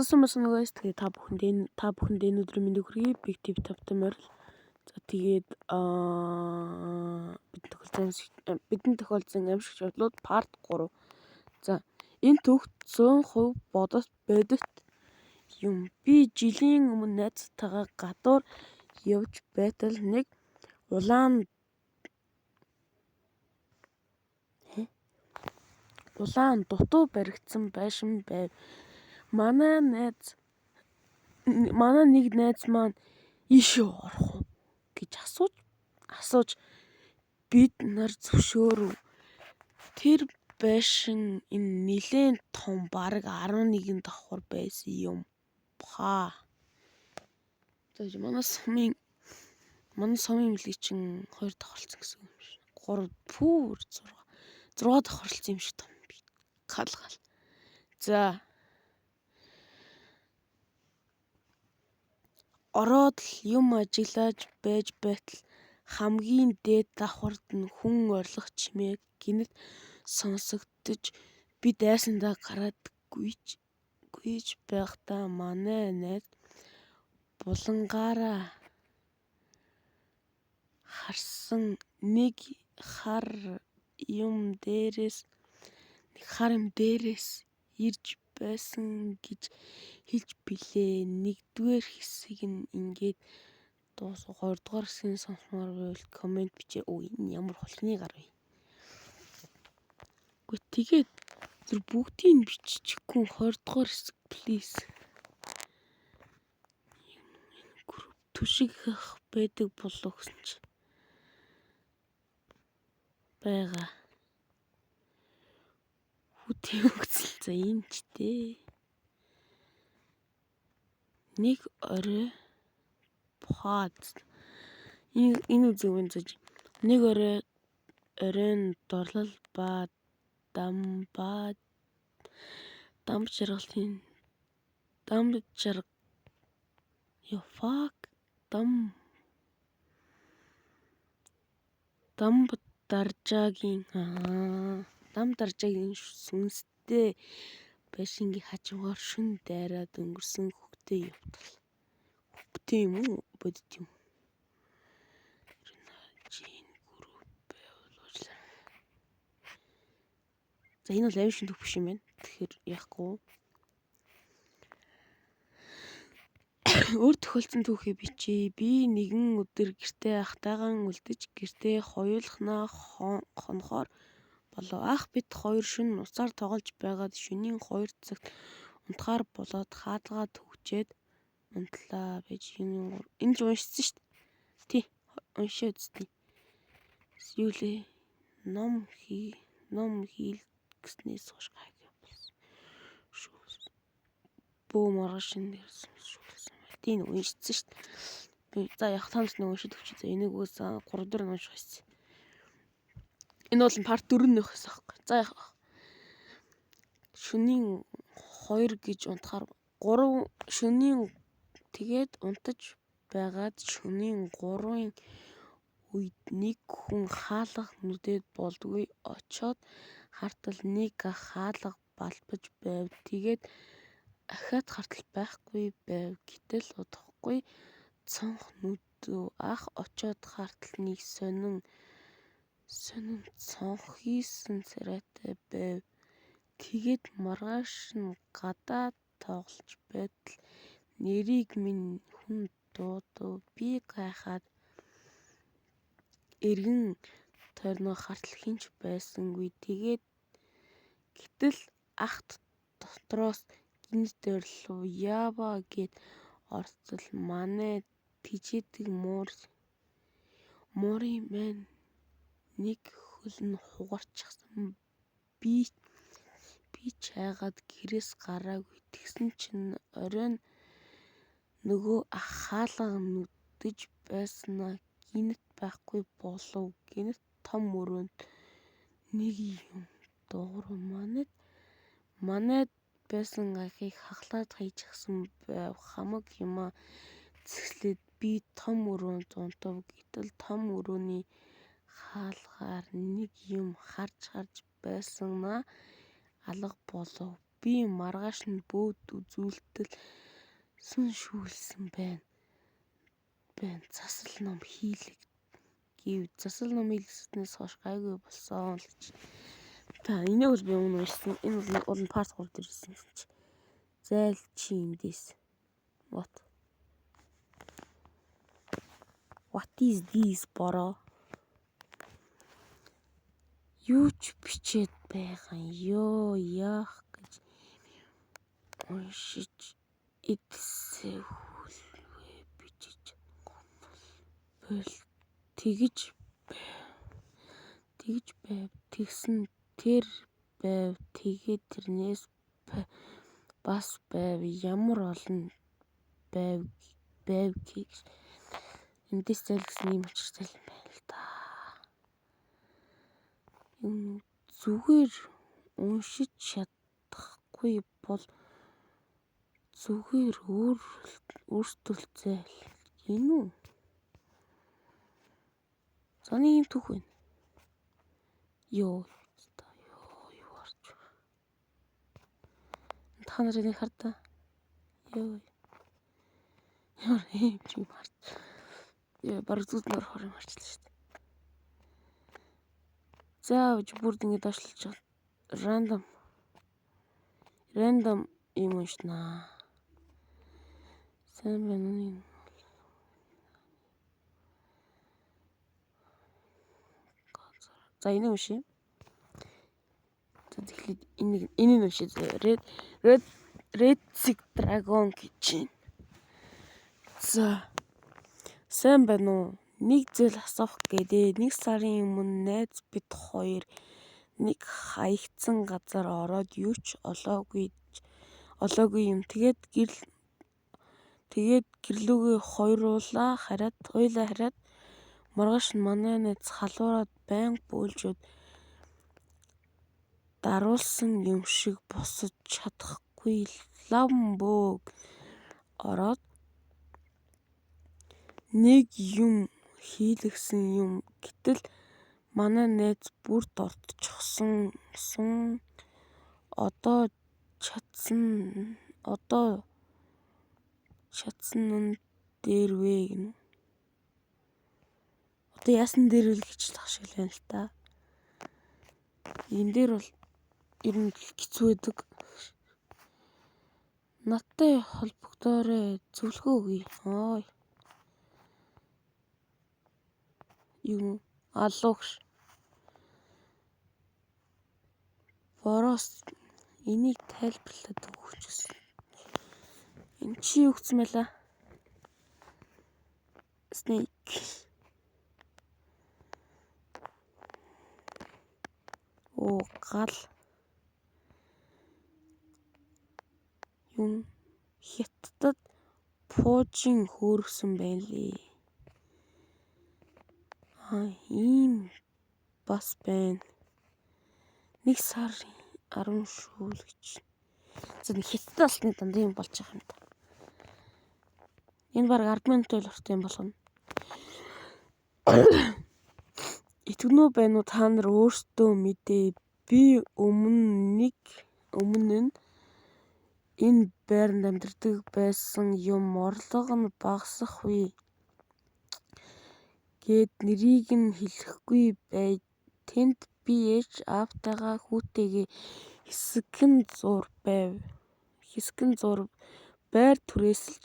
Сонссон байна уу guys? Тэгээ та бүхэндээ энэ өдрийн мэндийг хүргэе. Big Tip Top морил. За тэгээд бидний тохиолдсон амьсгал явдлууд part 3. За энэ түүх 100% бодит юм. Би жилийн өмнө найзтайгаа гадуур явж байтал нэг улаан дутуу баригдсан байшин байв. Манай нэг найз маань ийшээ орох уу гэж асууж бид нар зөвшөөрөв. Тэр байшин энэ нэлээд том, бараг 11 давхар байсан юм ба. За манай сумын мөлий чинь 2 давхарлцсан гэсэн юм шиг. 6 давхарлцсан юм шиг том. Гал. За ороод л юм ажиглаж байж байтал хамгийн дээд давхарт нь хүн орлох чимээ гинэт сонсогдож би дайсандаа гараад гүйж байхдаа манай найз булангаараа харсан нэг хар юм дээрээс ирж байсан гэж хэлж билээ. Нэгдүгээр хэсэг нь ингээд дуусах. 2 дугаар хэсгийг сонсомоор байвал комент бичээ. Энэ ямар хулхны гар вэ? Гэхдээ тэгээд зүр бүгдийг бичихгүй 20 дугаар хэсэг please. Групп түшигх байдаг болов гэсэн чи. Бага. Хүтээ өгсөн. За энэ ч дээ. Нэг орой под. Энэ үзэгэн зэж. Нэг оройн дорлол ба дамб даржаагийн сүнстэй байшингийн хажуугаар шөнө дайраад өнгөрсөн хөхтэй явтал. Хөхтэй юм уу? Бодит юм. За энэ бол аим шин түүх биш юм байна. Тэгэхээр яахгүй. Өөр тохиолдсон түүхийг бичээ. Би нэгэн өдөр гэртээ ахтайгаан үлдэж гэртээ хоёулахнаа хонохоор болов. Ах бид хоёр шөнө уцаар тоглож байгаад шөнийн 2 цагт унтахаар болоод хаалгаа төгчээд унтлаа байж энэ ч уншсан шүү дээ. Тий, уншаад үзтий. Юу лээ? Ном хийл гэснээс хойш гайгүй. Бөө маргашин дээрсэн шүүлсэн. Тийм уншсан шүү дээ. За яг таамс нэг уншиж өгч. За энийг үгээс 3 4 унших гэсэн. Энэ бол part 4 нөх гэсэн юм. За яг шөнийн 2 гэж унтахаар 3 шөнийн тэгээд унтаж байгаад шөнийн 3-ын үед нэг хүн хаалга нүдэд болдгүй очоод хартал нэг хаалга балбаж байв. Тэгээд ахаад хартал байхгүй байв. Гэтэл удахгүй цонх нүдөө ах очоод харталныг сонин цонх хийсэн царайтай байв. Тэгээд маргааш нь гадаа тоглож байтал нэрийг минь хүн дуудав. Би гайхаад эргэн тойрноо хартал хинч байсангүй. Тэгээд гэтэл ах дотроос гинт орлоо яава гэд орцол манай тижээдэг муурын маань нэг хөлн хугарчихсан. Би чайгаад гэрээс гараагүй. Тэгсэн чинь оройн нөгөө ах хаалга нүдэж байснаа гинт байхгүй болов. Гинт том өрөөнд нэг юм дуугарв. Манайд байсан ахыг хаглаад хайчихсан байв. Хамаг юмаа зэслээд би том өрөөнд унтав. Гэтэл том өрөөний хаалгаар нэг юм харж байснаа алга болов. би маргааш нь бөөд үзүүлтэл сүн шүүлсэн байна. Засал ном хийлэг гэв. Засал ном хийлгэснээс хойш гайгүй болсон л гэж. Та энийг бол би өмнө уншсан. Энэ бол part 3 дээр ирсэн чи. Зайл чи эндээс. What is this бороо? Юу ч бичээд байгаа ёо яах гэж уншиж эдсээ хүлвэ бичиж бол тэгж байв тэгсэн тэр байв тэгээд тэрнээс бас байв ямар олон байв гэж эндээс зайлгсан юм учиртай юм байна л да. Зүгээр уншиж чадахгүй бол зүгээр өөртөө зайл гинүү. Заны юм түүх байна. Юу арч. Та нарыг нэг хардаа. Ямар юм арч. Бараг зүуднөр хором арчлаа шүү дээ. За бүрд ингэ доошлуулж байгаа. Random юм уншнаа. Сайн байна уу? За энэ уншия. За тэгэхээр энийг уншия. Red Sick Dragon гэж. За сайн байна уу? Нэг зүйл асуух гэдэг. Нэг сарын өмнө найз бид хоёр нэг хаягдсан газар ороод юу ч олоогүй юм. Тэгээд гэрлүүгээ хоёулаа хараад маргааш нь манай найз халуураад байнга бөөлжөөд даруулсан юм шиг босож чадахгүй ламбог ороод нэг юм хийлгсэн юм. Гэтэл манай найз бүр дордчихсон. Одоо чадсан нь дээр вэ гэнэ. Одоо яасан дээр л гэж тахшил байна л та. Энэ дээр бол ер нь хэцүү байдаг. Надтай холбогдоорой зөвлөгөө өгье. Юу алуугш. Бороос энийг тайлбарлаад өгч гэсэн. Энд чи юу гэсэн байла? Snake. Гал. Юм хятадд пуужин хөөргсөн байна лээ. Ийм бас байна. Нэг сарын 10 шүүл гэж. За нэг хятад алсны дандаа юм болж байгаа юм да. Энэ баг 10 минут ойлголттой юм болгоно. Итгэнүү байна уу та нар өөрсдөө мэдээ. Би өмнө нь энэ байранд амьдардаг байсан юм орлого нь багасах үе гэд нэрийг нь хэлэхгүй бай. Тэнд би ээж аавтайгаа хүүтэйгээ хэсэгэн зур байр түрээсэлж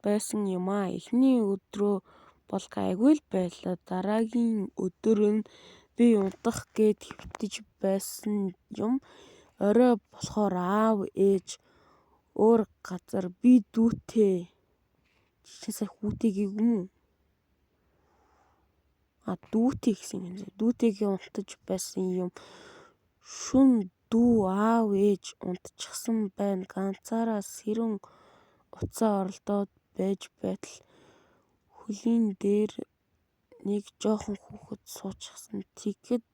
байсан юм аа. Эхний өдрөө бол гайгүй л байлаа. Дараагийн өдөр нь би унтах гээд хэвтэж байсан юм. Орой болохоор аав ээж өөр газар би дүүтэй. Жишээ хүүтэйгээ юм. Дүүтэй гэсэн юм. Дүүтэйгээ унтаж байсан юм. Шүн дүү аав ээж унтчихсан байна. Ганцаараа сэрүүн уцаа оролдоод байж байтал хөлийн дээр нэг жоохон хүүхэд суучихсан. Тэгэхэд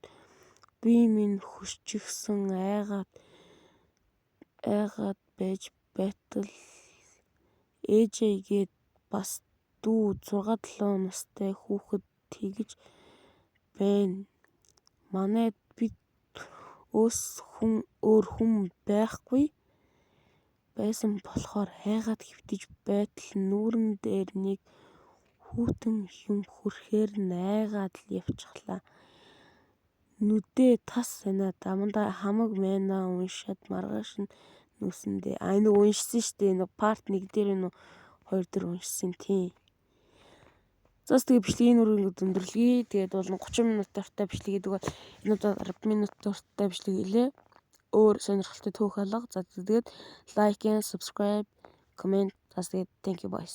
би минь хөшчихсөн айгаад байж байтал ээжээгээд бас дүү 6-7 настай хүүхэд тэгж байна. Манайд бид өөр хүн байхгүй. байсан болохоор хайгаад хэвтэж байтал нүүрэн дээр нэг хүүтэн юм хүрхээр найгаад л явчихлаа. Нүдээ тас санаа дамдаа хамаг майна уншаад маргааш нь нүсэндээ нэг уншсан штэ нэг парт 1 дээр нь 2 дээр уншсан тийм. Зас тэгээ бичлэгийн нүрийг өндөрлөе. Тэгээд бол 30 минут дуртай бичлэг гэдэг бол энэ удаа 10 минут дуртай бичлэг илээ. Өөр сонирхолтой түүх алга. За тэгээд лайк and subscribe, comment. Зас тэгээд thank you boys.